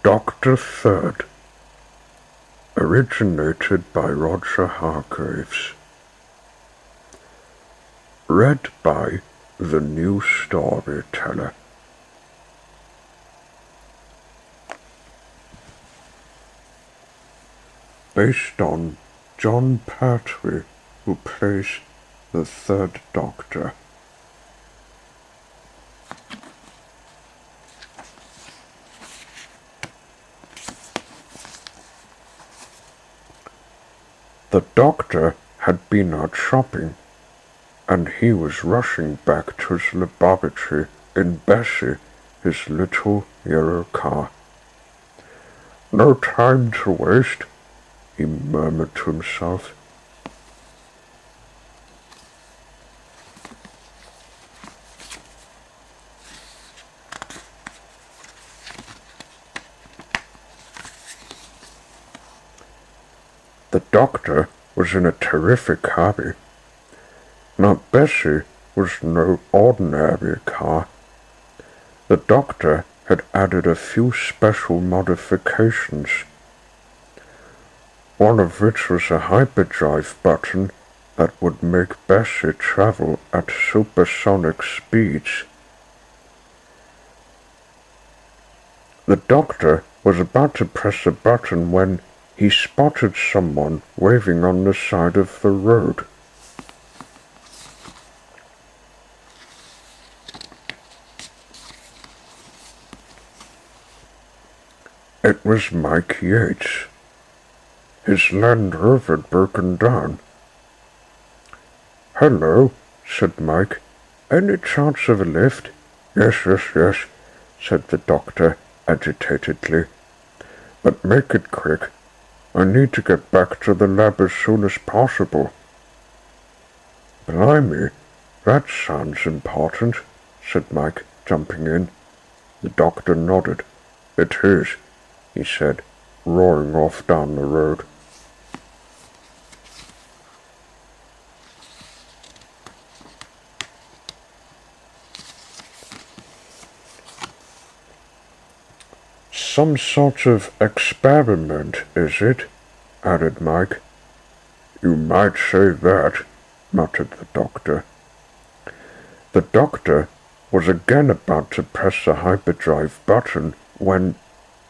Doctor Third, originated by Roger Hargreaves. Read by the New Storyteller. Based on John Pertwee, who plays the Third Doctor. The Doctor had been out shopping, and he was rushing back to his laboratory in Bessie, his little yellow car. "No time to waste," he murmured to himself. The Doctor was in a terrific hurry. Now Bessie was no ordinary car. The Doctor had added a few special modifications, one of which was a hyperdrive button that would make Bessie travel at supersonic speeds. The Doctor was about to press a button when he spotted someone waving on the side of the road. It was Mike Yates. His Land Rover had broken down. "Hello," said Mike. "Any chance of a lift?" Yes, said the Doctor agitatedly. "But make it quick. I need to get back to the lab as soon as possible." "Blimey, that sounds important," said Mike, jumping in. The Doctor nodded. "It is," he said, roaring off down the road. "Some sort of experiment, is it?" added Mike. "You might say that," muttered the Doctor. The Doctor was again about to press the hyperdrive button when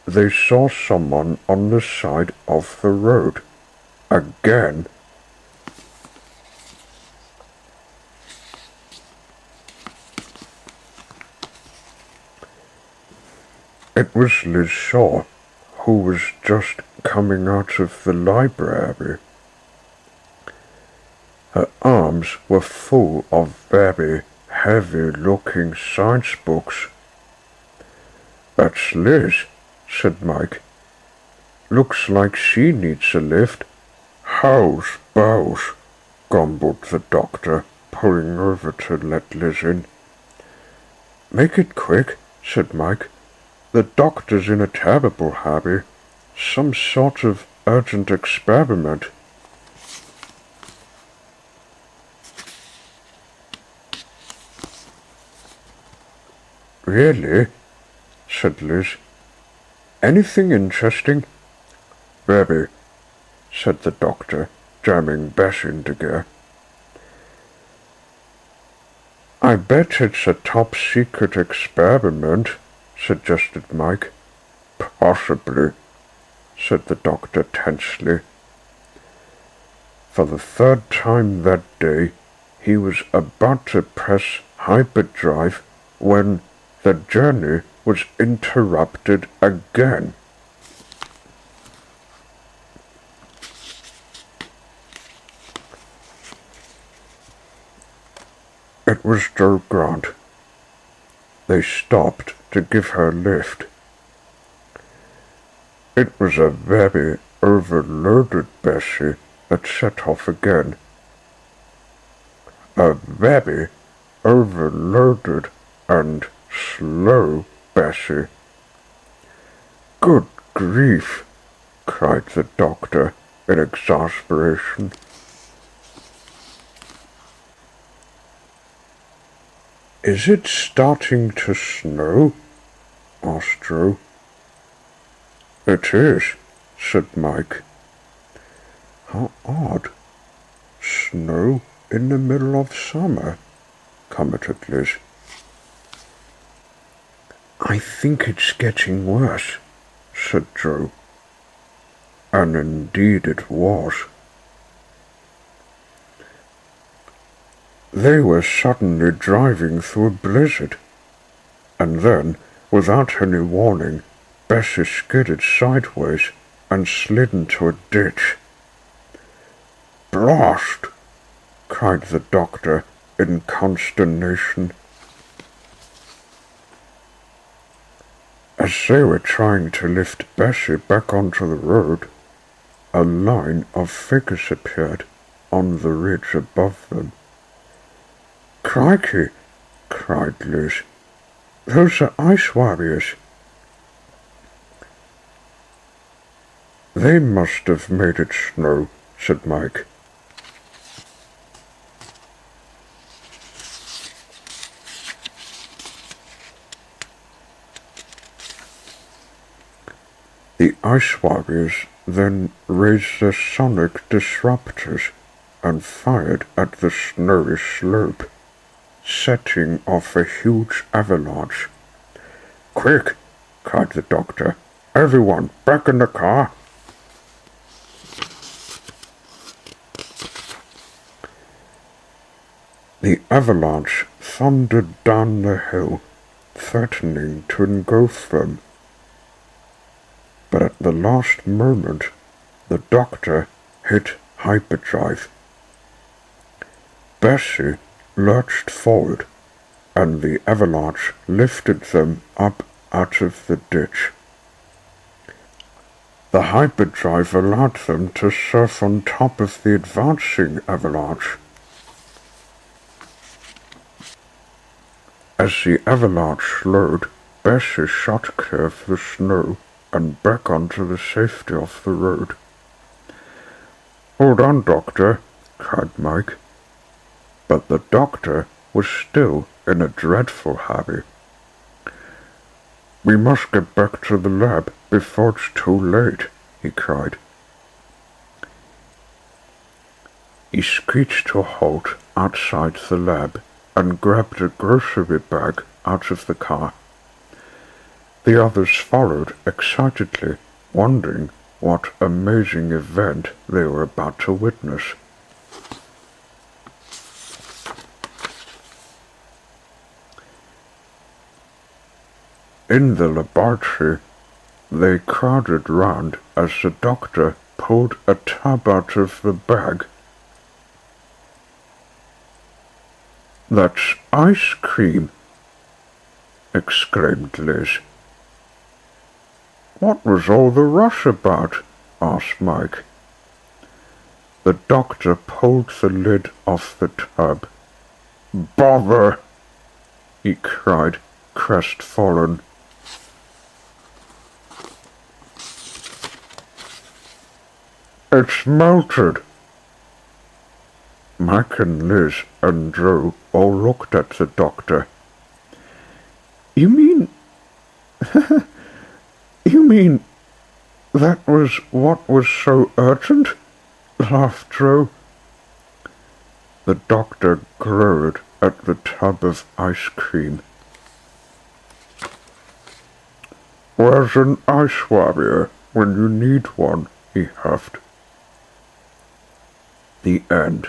they saw someone on the side of the road. Again. It was Liz Shaw, who was just coming out of the library. Her arms were full of very heavy-looking science books. "That's Liz," said Mike. "Looks like she needs a lift." "How's both?" grumbled the Doctor, pulling over to let Liz in. "Make it quick," said Mike. "The Doctor's in a terrible hurry. Some sort of urgent experiment." "Really?" said Liz. "Anything interesting?" "Very," said the Doctor, jamming Bess into gear. "I bet it's a top-secret experiment," suggested Mike. "Possibly," said the Doctor tensely. For the third time that day, he was about to press hyperdrive when the journey was interrupted again. It was Jo Grant. They stopped to give her a lift. It was a very overloaded Bessie that set off again. A very overloaded and slow Bessie. "Good grief!" cried the Doctor in exasperation. "Is it starting to snow?" asked Jo. It is, said Mike. How odd. Snow in the middle of summer, commented Liz. I think it's getting worse, said Joe. And indeed it was. They were suddenly driving through a blizzard, and then, without any warning, Bessie skidded sideways and slid into a ditch. Blast! Cried the doctor in consternation. As they were trying to lift Bessie back onto the road, a line of figures appeared on the ridge above them. Crikey! Cried Liz. Those are ice warriors. They must have made it snow, said Mike. The ice warriors then raised their sonic disruptors and fired at the snowy slope, setting off a huge avalanche. Quick! Cried the doctor. Everyone, back in the car! The avalanche thundered down the hill, threatening to engulf them. But at the last moment, the doctor hit hyperdrive. Bessie lurched forward, and the avalanche lifted them up out of the ditch. The hyperdrive allowed them to surf on top of the advancing avalanche. As the avalanche slowed, Bessie shot clear of the snow and back onto the safety of the road. Hold on, Doctor, cried Mike. But the doctor was still in a dreadful hurry. We must get back to the lab before it's too late, he cried. He screeched to a halt outside the lab and grabbed a grocery bag out of the car. The others followed excitedly, wondering what amazing event they were about to witness. In the laboratory, they crowded round as the doctor pulled a tub out of the bag. That's ice cream, exclaimed Liz. What was all the rush about? Asked Mike. The doctor pulled the lid off the tub. Bother! He cried, crestfallen. It's melted. Mike and Liz and Joe all looked at the doctor. You mean... You mean that was what was so urgent? Laughed Joe. The doctor glared at the tub of ice cream. Where's an ice warrior when you need one? He huffed. The end.